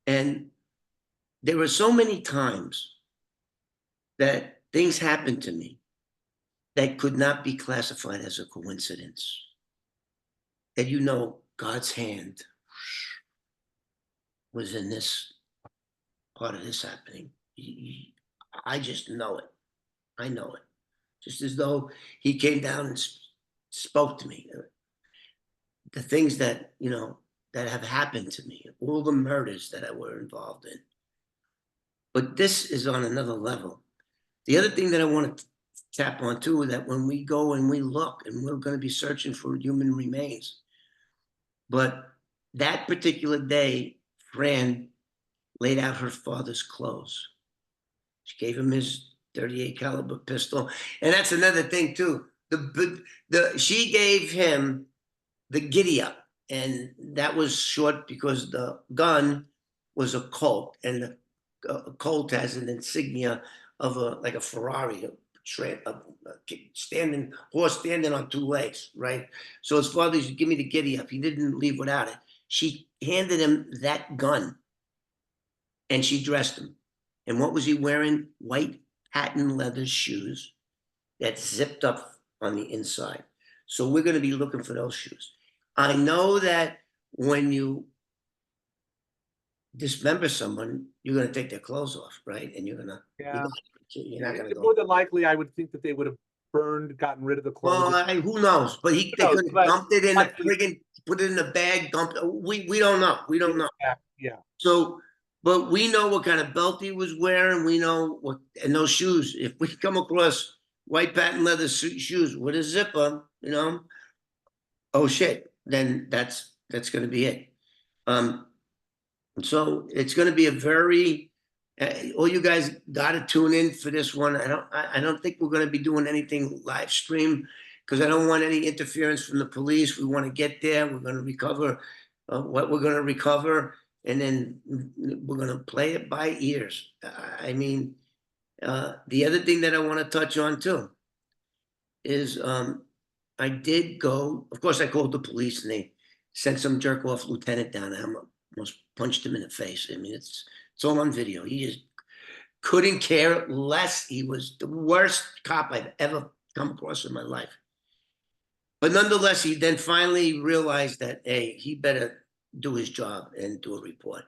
S1: And there were so many times that things happened to me that could not be classified as a coincidence. That God's hand was in this part of this happening. I just know it. I know it. Just as though he came down and spoke to me. The things that, that have happened to me, all the murders that I were involved in. But this is on another level. The other thing that I want to tap on too, is that when we go and we look, and we're going to be searching for human remains, but that particular day, Fran laid out her father's clothes. She gave him his 38 caliber pistol, and that's another thing too. She gave him the giddy up, and that was short because the gun was a Colt, and a Colt has an insignia of like a Ferrari, a standing horse standing on two legs, right? So his father said, "Give me the giddy up." He didn't leave without it. She handed him that gun, and she dressed him. And what was he wearing? White patent leather shoes that zipped up on the inside. So we're going to be looking for those shoes. I know that when you dismember someone, you're going to take their clothes off, right? And you're
S2: Yeah.
S1: not going to
S2: More
S1: go.
S2: than likely, I would think that they would have gotten rid of the
S1: Well,
S2: clothes.
S1: who knows? But they
S2: knows?
S1: could have
S2: But
S1: dumped it in the
S2: likely,
S1: friggin', put it in the bag, dumped it. We don't know. We don't know.
S2: yeah.
S1: So, but we know what kind of belt he was wearing. We know what, and those shoes. If we come across white patent leather shoes with a zipper, oh shit, then that's going to be it. So it's going to be a very. All you guys got to tune in for this one. I don't think we're going to be doing anything live stream because I don't want any interference from the police. We want to get there. We're going to recover what we're going to recover, and then we're going to play it by ears. I mean, the other thing that I want to touch on too is I did go. Of course, I called the police and they sent some jerk off lieutenant down. I almost punched him in the face. I mean, it's all on video. He just couldn't care less. He was the worst cop I've ever come across in my life. But nonetheless, he then finally realized that, hey, he better do his job and do a report.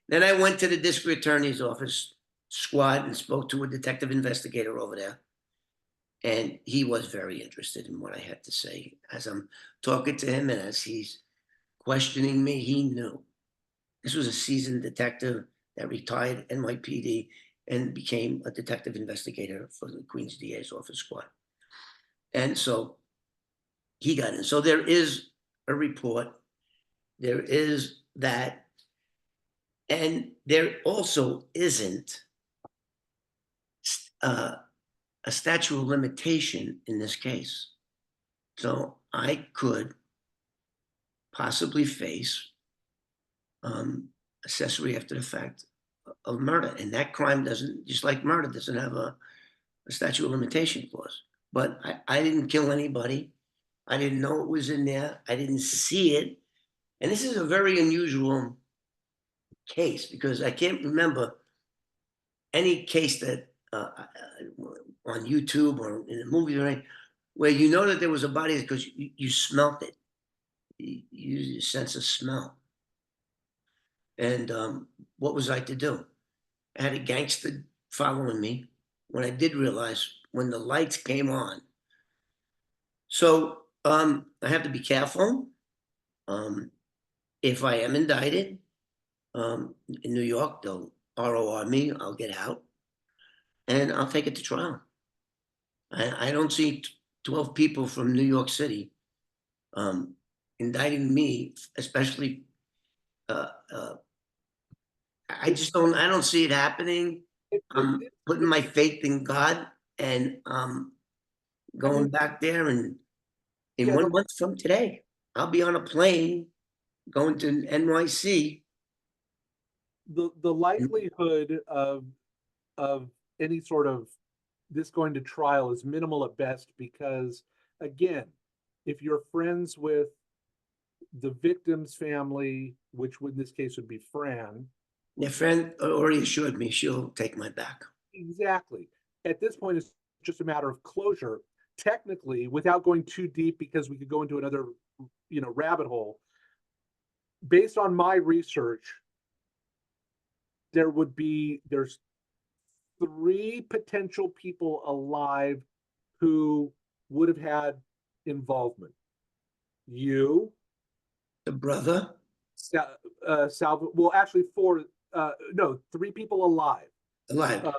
S1: Then I went to the district attorney's office squad and spoke to a detective investigator over there. And he was very interested in what I had to say. As I'm talking to him and as he's questioning me, he knew. This was a seasoned detective that retired NYPD and became a detective investigator for the Queens DA's office squad. And so he got in. So there is a report. There is that. And there also isn't a statute of limitation in this case. So I could possibly face accessory after the fact of murder. And that crime doesn't, just like murder, doesn't have a statute of limitation clause. But I didn't kill anybody. I didn't know it was in there. I didn't see it. And this is a very unusual case because I can't remember any case that on YouTube or in a movie or anything where you know that there was a body because you smelt it. You use your sense of smell. And what was I to do? I had a gangster following me when I did realize when the lights came on. So I have to be careful. If I am indicted in New York, they'll ROR me. I'll get out, and I'll take it to trial. I don't see 12 people from New York City indicting me, especially. I just don't. I don't see it happening. I'm putting my faith in God, and going back there, and in
S2: Yeah,
S1: 1 month from today, I'll be on a plane going to NYC.
S2: the likelihood of any sort of this going to trial is minimal at best because, again, if you're friends with the victim's family, which in this case would be Fran.
S1: My friend already assured me she'll take my back.
S2: Exactly. At this point, it's just a matter of closure. Technically, without going too deep, because we could go into another, rabbit hole. Based on my research, there's 3 potential people alive who would have had involvement. You,
S1: The brother.
S2: well, actually 4, no, 3 people alive
S1: Alive.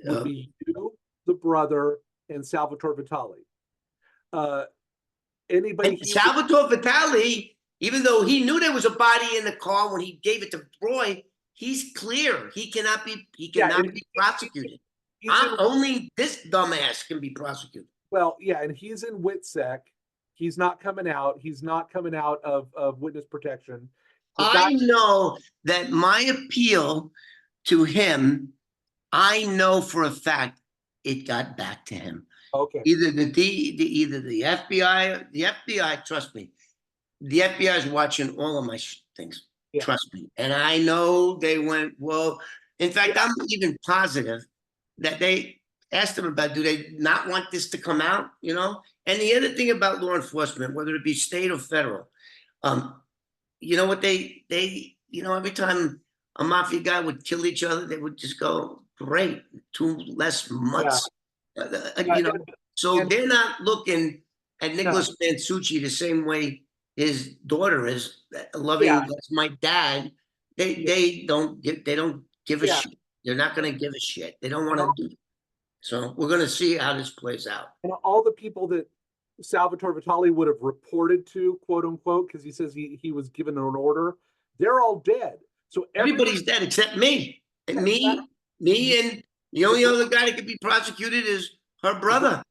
S2: would be you, the brother, and Salvatore Vitale. Anybody
S1: And Salvatore Vitale, even though he knew there was a body in the car when he gave it to Roy, he's clear. He cannot be prosecuted. Only this dumbass can be prosecuted.
S2: Well, yeah, and he's in WITSEC. He's not coming out. He's not coming out of witness protection.
S1: I know that my appeal to him, I know for a fact it got back to him.
S2: Okay.
S1: Either the FBI, trust me, the FBI is watching all of my things. Yeah. Trust me. And I know they went, well, in fact, I'm even positive that they asked them about, do they not want this to come out, you know? And the other thing about law enforcement, whether it be state or federal, you know what they every time a mafia guy would kill each other, they would just go, great, 2 less months. Yeah. So they're not looking at Nicholas Maschuci the same way his daughter is, loving that's my dad. They don't give a shit. They're not going to give a shit. They don't want to do it. So we're going to see how this plays out.
S2: And all the people that Salvatore Vitale would have reported to, quote unquote, because he says he was given an order, they're all dead. So
S1: everybody's dead except me. And me, and the only other guy that could be prosecuted is her brother.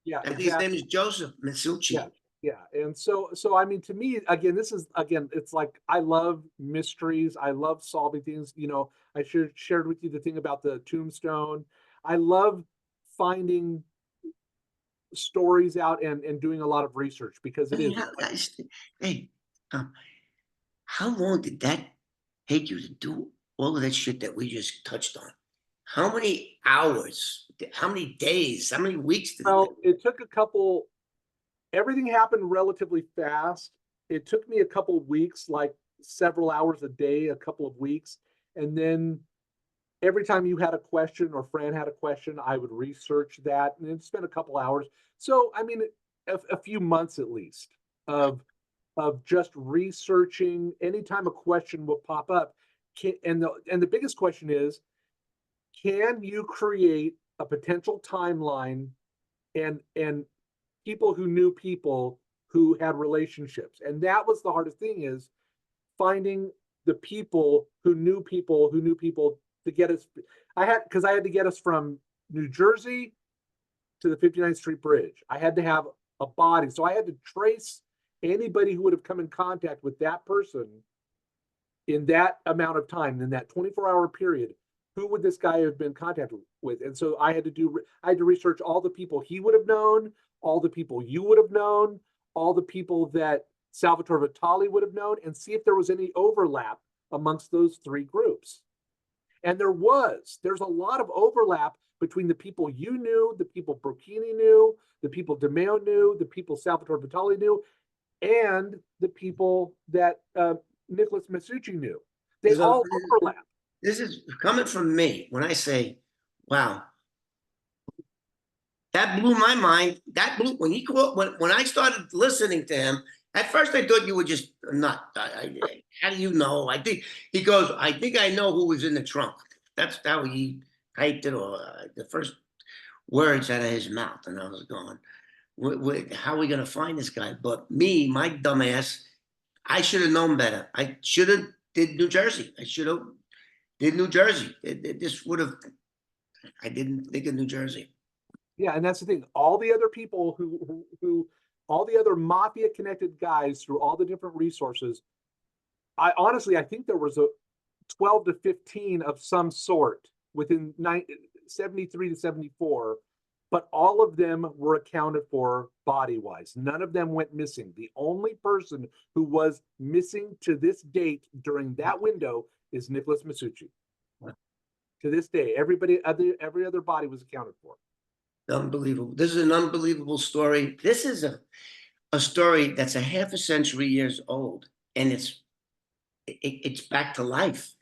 S2: Yeah,
S1: I think his name is Joseph Maschuci.
S2: Yeah, and so I mean, to me, again, it's like, I love mysteries. I love solving things. You know, I shared with you the thing about the tombstone. I love finding stories out and doing a lot of research because it is.
S1: Hey, how long did that take you to do all of that shit that we just touched on? How many hours? How many days? How many weeks?
S2: It took a couple. Everything happened relatively fast. It took me a couple of weeks, like several hours a day, a couple of weeks. And then every time you had a question or Fran had a question, I would research that, and it spent a couple hours. So, I mean, a few months at least of just researching. Anytime a question will pop up, and the biggest question is, can you create a potential timeline and people who knew people who had relationships? And that was the hardest thing, is finding the people who knew people to get us. I had to get us from New Jersey to the 59th Street Bridge. I had to have a body. So I had to trace anybody who would have come in contact with that person in that amount of time, in that 24-hour period. Who would this guy have been contacted with? And so I had to research all the people he would have known, all the people you would have known, all the people that Salvatore Vitale would have known, and see if there was any overlap amongst those 3 groups. And there's a lot of overlap between the people you knew, the people Brocchini knew, the people DeMeo knew, the people Salvatore Vitale knew, and the people that Nicholas Maschuci knew. They all overlap.
S1: This is coming from me when I say, wow, that blew my mind. That blew, when he called, when I started listening to him, at first I thought you were just a nut. How do you know? I think he goes, I think I know who was in the trunk. That's how he typed it, or the first words out of his mouth. And I was going, how are we going to find this guy? But me, my dumbass, I should have known better. I should have did New Jersey. I should have did New Jersey. This would have, I didn't think of New Jersey.
S2: Yeah, and that's the thing. All the other people who all the other mafia connected guys through all the different resources, I think there was a 12 to 15 of some sort within 73 to 74, but all of them were accounted for body-wise. None of them went missing. The only person who was missing to this date during that window is Nicholas Maschuci. To this day, every other body was accounted for.
S1: Unbelievable. This is an unbelievable story. This is a story that's a half a century years old, and it's back to life.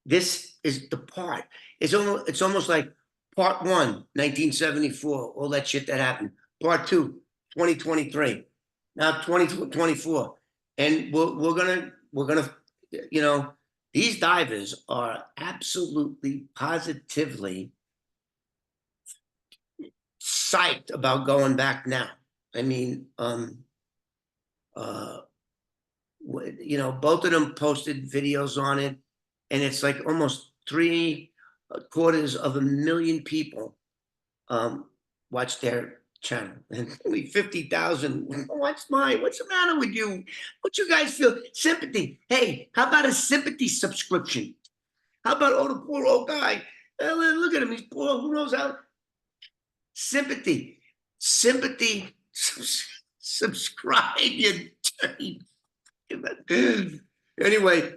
S1: This is the part. It's almost like part one, 1974, all that shit that happened. Part two, 2023. Now 2024. And we're gonna, you know, these divers are absolutely positively psyched about going back now. I mean, you know, both of them posted videos on it, and it's like almost 750,000 people watch their channel, and only 50,000 watch mine. What's the matter with you? What you guys feel? Sympathy. Hey, how about a sympathy subscription? How about, oh, the poor old guy? Look at him, he's poor. Who knows how? Sympathy, sympathy. Subscribe, you dirty. Anyway,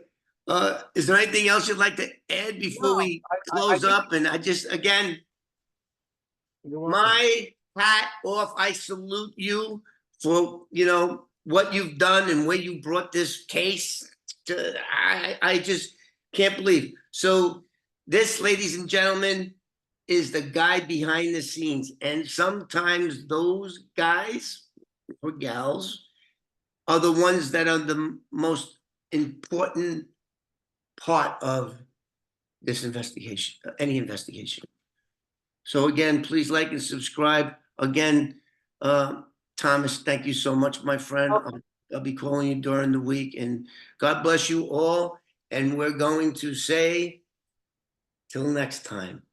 S1: is there anything else you'd like to add before
S2: No,
S1: we
S2: I
S1: close
S2: think
S1: up? And I just, again,
S2: you're welcome.
S1: my hat off. I salute you for, you know, what you've done and where you brought this case to. I just can't believe. So this, ladies and gentlemen, is the guy behind the scenes. And sometimes those guys or gals are the ones that are the most important part of this investigation, any investigation. So again, please like and subscribe. Again, Thomas, thank you so much, my friend. I'll be calling you during the week, and God bless you all. And we're going to say till next time.